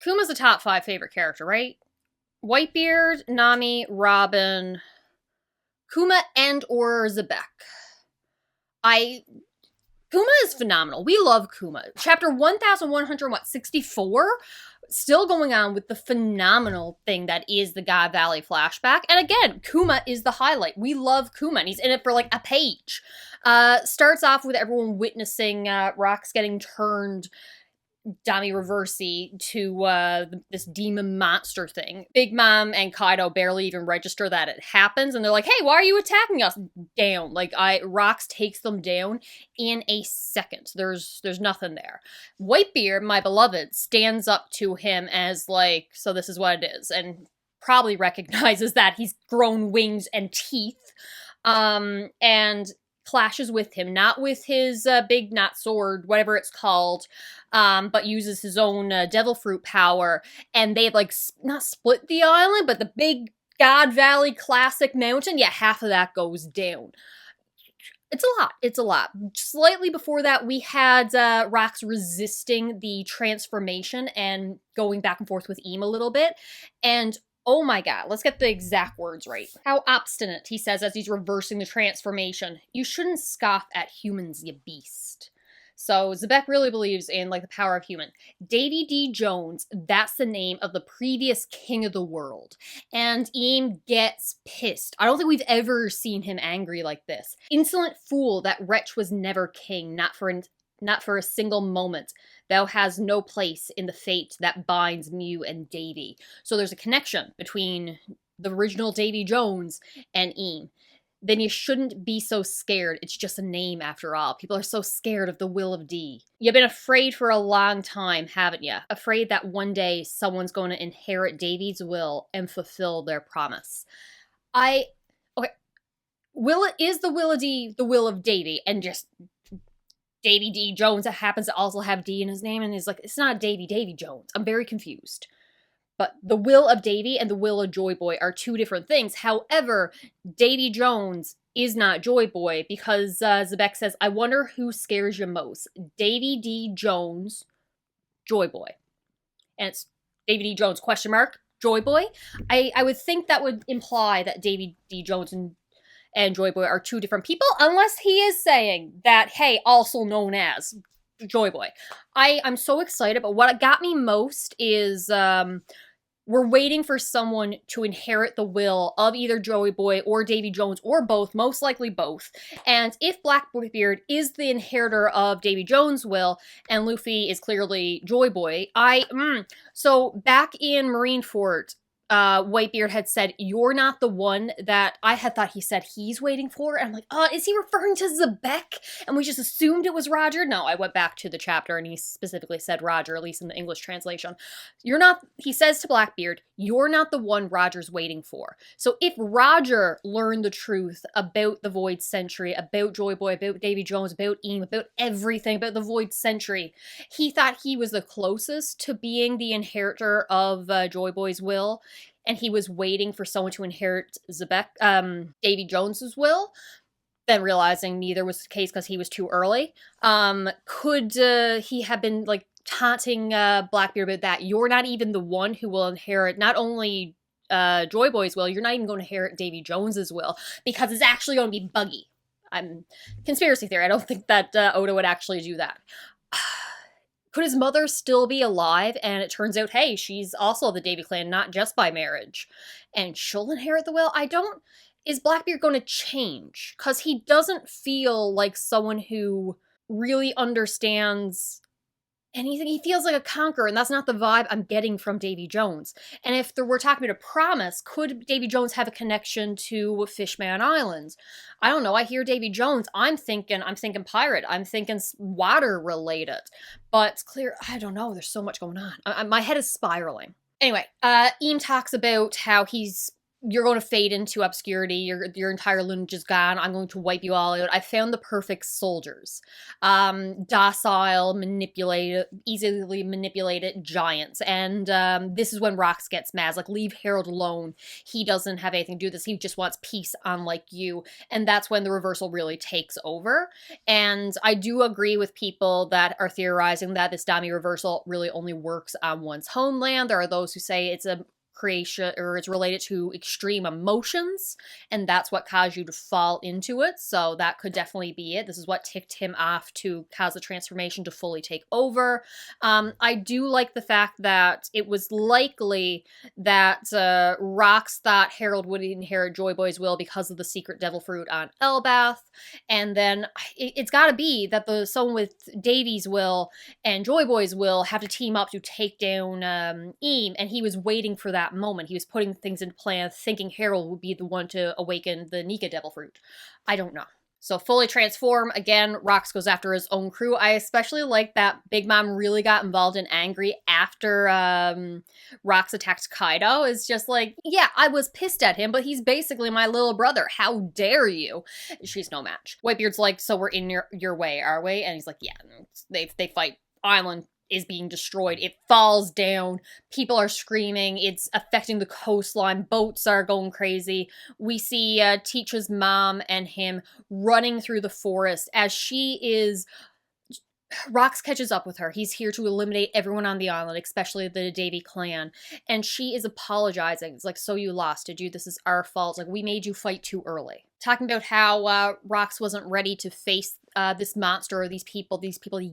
Kuma's a top 5 favorite character, right? Whitebeard, Nami, Robin, Kuma, and or Zebek. Kuma is phenomenal. We love Kuma. Chapter 1164, still going on with the phenomenal thing that is the God Valley flashback. And again, Kuma is the highlight. We love Kuma, and he's in it for like a page. Starts off with everyone witnessing rocks getting turned domi reversi to this demon monster thing. Big Mom and Kaido barely even register that it happens, and they're like, "Hey, why are you attacking us?" Down. Like, Rocks takes them down in a second. There's nothing there. Whitebeard, my beloved, stands up to him as like, "So this is what it is," and probably recognizes that he's grown wings and teeth, and clashes with him, not with his big knot sword, whatever it's called, but uses his own devil fruit power, and they like not split the island, but the big God Valley classic mountain, yeah, half of that goes down. It's a lot. It's a lot. Slightly before that, we had Rocks resisting the transformation and going back and forth with Eam a little bit, and oh my god, let's get the exact words right. How obstinate, he says as he's reversing the transformation. You shouldn't scoff at humans, you beast. So Zebek really believes in like the power of human. Davy D. Jones, that's the name of the previous king of the world. And Eam gets pissed. I don't think we've ever seen him angry like this. Insolent fool, that wretch was never king, not for a single moment. Thou has no place in the fate that binds Mew and Davy. So there's a connection between the original Davy Jones and Eam. Then you shouldn't be so scared. It's just a name after all. People are so scared of the will of D. You've been afraid for a long time, haven't you? Afraid that one day someone's going to inherit Davy's will and fulfill their promise. Okay. Is the will of D the will of Davy? And just Davy D. Jones that happens to also have D in his name, and is like, it's not Davy Jones. I'm very confused. But the will of Davy and the will of Joy Boy are two different things. However, Davy Jones is not Joy Boy because Zebek says, I wonder who scares you most. Davy D. Jones, Joy Boy. And it's Davy D. Jones, question mark, Joy Boy. I would think that would imply that Davy D. Jones and Joy Boy are two different people, unless he is saying that, hey, also known as Joy Boy. I'm so excited, but what got me most is we're waiting for someone to inherit the will of either Joy Boy or Davy Jones, or both, most likely both. And if Blackbeard is the inheritor of Davy Jones' will, and Luffy is clearly Joy Boy, so back in Marineford, Whitebeard had said, you're not the one that I had thought he said he's waiting for. And I'm like, is he referring to Zebek? And we just assumed it was Roger. No, I went back to the chapter and he specifically said Roger, at least in the English translation. He says to Blackbeard, you're not the one Roger's waiting for. So if Roger learned the truth about the Void Century, about Joy Boy, about Davy Jones, about Eam, about everything, about the Void Century, he thought he was the closest to being the inheritor of Joy Boy's will, and he was waiting for someone to inherit Davy Jones's will, then realizing neither was the case because he was too early. Could he have been like taunting Blackbeard about that? You're not even the one who will inherit not only Joy Boy's will, you're not even going to inherit Davy Jones's will, because it's actually going to be Buggy. Conspiracy theory. I don't think that Oda would actually do that. Could his mother still be alive? And it turns out, hey, she's also the Davy clan, not just by marriage. And she'll inherit the will? Is Blackbeard going to change? Because he doesn't feel like someone who really understands anything. He feels like a conqueror, and that's not the vibe I'm getting from Davy Jones. And if we're talking about a promise, could Davy Jones have a connection to Fishman Islands? I don't know. I hear Davy Jones, I'm thinking pirate. I'm thinking water related. But it's clear, I don't know. There's so much going on. My head is spiraling. Anyway, Eam talks about how he's you're going to fade into obscurity. Your entire lineage is gone. I'm going to wipe you all out. I found the perfect soldiers. Docile, easily manipulated giants. And this is when Rox gets mad. It's like, leave Harold alone. He doesn't have anything to do with this. He just wants peace, unlike you. And that's when the reversal really takes over. And I do agree with people that are theorizing that this domi reversal really only works on one's homeland. There are those who say it's a creation, or it's related to extreme emotions, and that's what caused you to fall into it. So that could definitely be it. This is what ticked him off to cause the transformation to fully take over. I do like the fact that it was likely that Rox thought Harold would inherit Joy Boy's will because of the secret devil fruit on Elbath, and then it's got to be that someone with Davy's will and Joy Boy's will have to team up to take down Eam, and he was waiting for that moment. He was putting things into plan, thinking Harold would be the one to awaken the Nika devil fruit. I don't know. So fully transform, again, Rox goes after his own crew. I especially like that Big Mom really got involved and angry after Rox attacked Kaido. It's just like, yeah, I was pissed at him, but he's basically my little brother. How dare you? She's no match. Whitebeard's like, so we're in your way, are we? And he's like, yeah, they fight. Island is being destroyed. It falls down. People are screaming. It's affecting the coastline. Boats are going crazy. We see Teach's mom and him running through the forest as she is... Rox catches up with her. He's here to eliminate everyone on the island, especially the Davy clan. And she is apologizing. It's like, so you lost, did you? This is our fault. Like, we made you fight too early. Talking about how Rox wasn't ready to face this monster or these people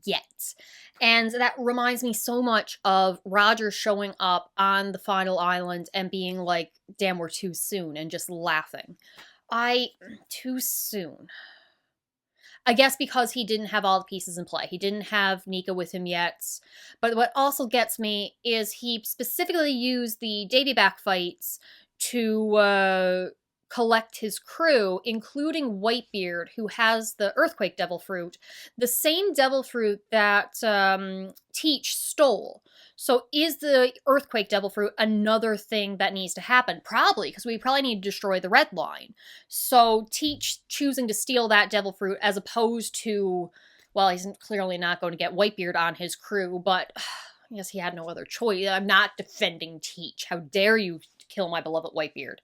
yet. And that reminds me so much of Roger showing up on the final island and being like, damn, we're too soon, and just laughing. Too soon. I guess because he didn't have all the pieces in play. He didn't have Nika with him yet. But what also gets me is he specifically used the Davy back fights to collect his crew, including Whitebeard, who has the Earthquake Devil Fruit, the same Devil Fruit that Teach stole. So is the Earthquake Devil Fruit another thing that needs to happen? Probably, because we probably need to destroy the Red Line. So Teach choosing to steal that Devil Fruit as opposed to, well, he's clearly not going to get Whitebeard on his crew, but I guess he had no other choice. I'm not defending Teach. How dare you kill my beloved Whitebeard.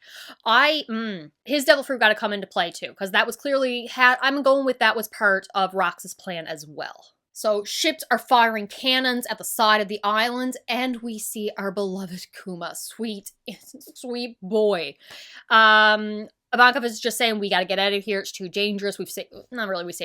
His Devil Fruit got to come into play too, because that was clearly, I'm going with that was part of Rox's plan as well. So ships are firing cannons at the side of the island, and we see our beloved Kuma. Sweet, sweet boy. Ivankov is just saying, we gotta get out of here, it's too dangerous, we saved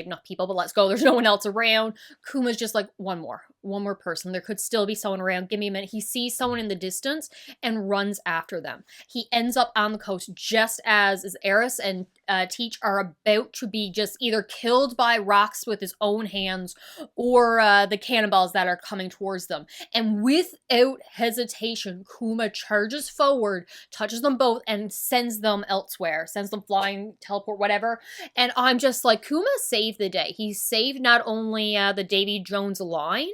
enough people, but let's go, there's no one else around. Kuma's just like, one more person, there could still be someone around, give me a minute. He sees someone in the distance and runs after them. He ends up on the coast just as Eris and Teach are about to be just either killed by Rox with his own hands or the cannonballs that are coming towards them. And without hesitation, Kuma charges forward, touches them both, and sends them elsewhere. Sends them flying, teleport, whatever. And I'm just like, Kuma saved the day. He saved not only the Davy Jones line,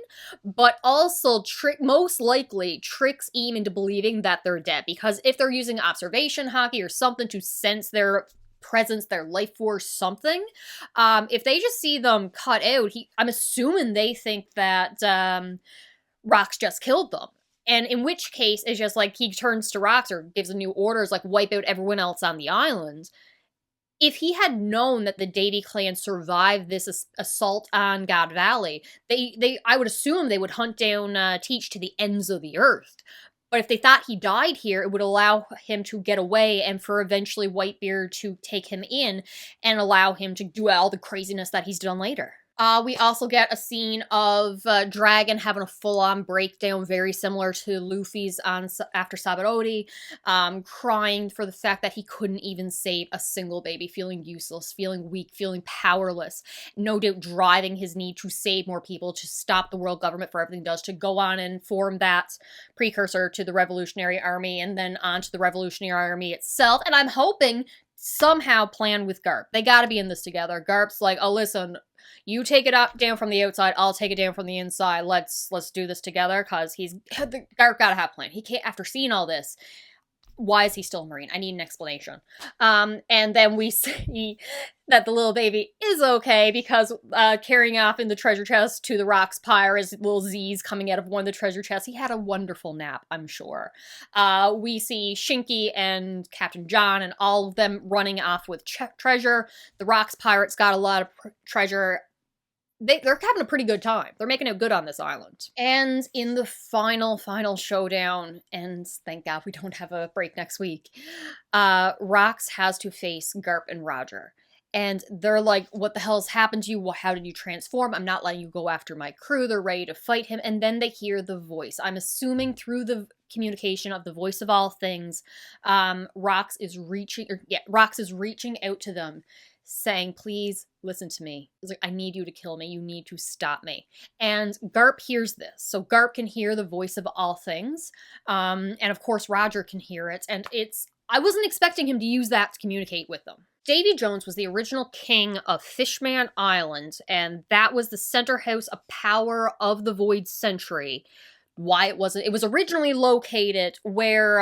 but also most likely tricks Eam into believing that they're dead. Because if they're using observation hockey or something to sense their presence, their life force, something, if they just see them cut out, I'm assuming they think that Rox just killed them. And in which case, it's just like he turns to Rox or gives a new orders, like wipe out everyone else on the island. If he had known that the Davy clan survived this assault on God Valley, I would assume they would hunt down Teach to the ends of the earth. But if they thought he died here, it would allow him to get away and for eventually Whitebeard to take him in and allow him to do all the craziness that he's done later. We also get a scene of Dragon having a full-on breakdown, very similar to Luffy's after Sabaody, crying for the fact that he couldn't even save a single baby, feeling useless, feeling weak, feeling powerless, no doubt driving his need to save more people, to stop the world government for everything it does, to go on and form that precursor to the Revolutionary Army, and then on to the Revolutionary Army itself, and I'm hoping somehow plan with Garp. They gotta be in this together. Garp's like, oh, listen, you take it down from the outside, I'll take it down from the inside. Let's do this together, because Garp gotta have a plan. He can't, after seeing all this, why is he still a Marine? I need an explanation. And then we see that the little baby is okay because carrying off in the treasure chest to the Rocks Pyre is little Z's coming out of one of the treasure chests. He had a wonderful nap, I'm sure. We see Shinky and Captain John and all of them running off with treasure. The Rocks Pirates got a lot of treasure. They're having a pretty good time. They're making it good on this island. And in the final showdown, and thank God we don't have a break next week, Rox has to face Garp and Roger. And they're like, what the hell's happened to you? How did you transform? I'm not letting you go after my crew. They're ready to fight him. And then they hear the voice. I'm assuming through the communication of the voice of all things, Rox is reaching out to them, saying, please listen to me. He's like, I need you to kill me. You need to stop me. And Garp hears this. So Garp can hear the voice of all things. And of course, Roger can hear it. And I wasn't expecting him to use that to communicate with them. Davy Jones was the original king of Fishman Island, and that was the center house of power of the Void Century. Why it was originally located where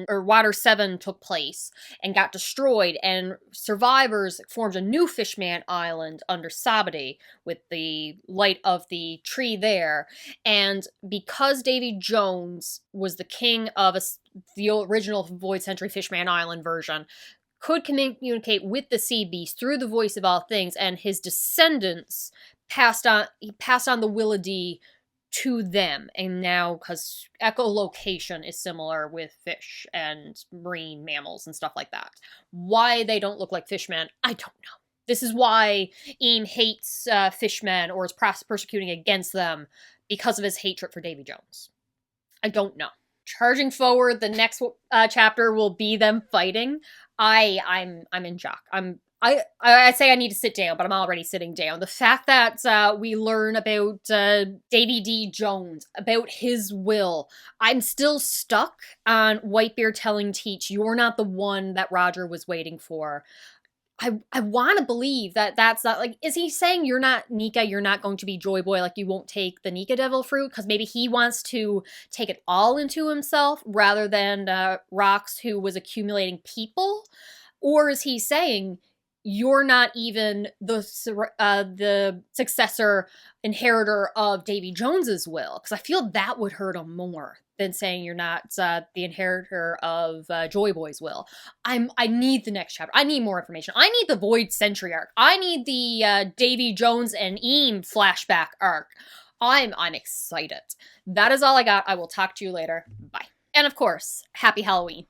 Water 7 took place and got destroyed, and survivors formed a new Fishman Island under Sabadi with the light of the tree there. And because Davy Jones was the king of the original Void Century Fishman Island version, could communicate with the sea beast through the voice of all things, and his descendants passed on the Will-O-Dee to them. And now, because echolocation is similar with fish and marine mammals and stuff like that, why they don't look like fishmen, I don't know. This is why Eam hates fishmen or is persecuting against them, because of his hatred for Davy Jones. I don't know. Charging forward, the next chapter will be them fighting. I'm in shock. I say I need to sit down, but I'm already sitting down. The fact that we learn about Davy D. Jones, about his will. I'm still stuck on Whitebeard telling Teach, you're not the one that Roger was waiting for. I want to believe that that's not, like, is he saying you're not Nika, you're not going to be Joy Boy, like you won't take the Nika Devil Fruit? Because maybe he wants to take it all into himself rather than Rox, who was accumulating people? Or is he saying you're not even the successor, inheritor of Davy Jones's will? Because I feel that would hurt him more than saying you're not the inheritor of Joy Boy's will. I need the next chapter. I need more information. I need the Void Century arc. I need the Davy Jones and Eam flashback arc. I'm excited. That is all I got. I will talk to you later. Bye. And of course, happy Halloween.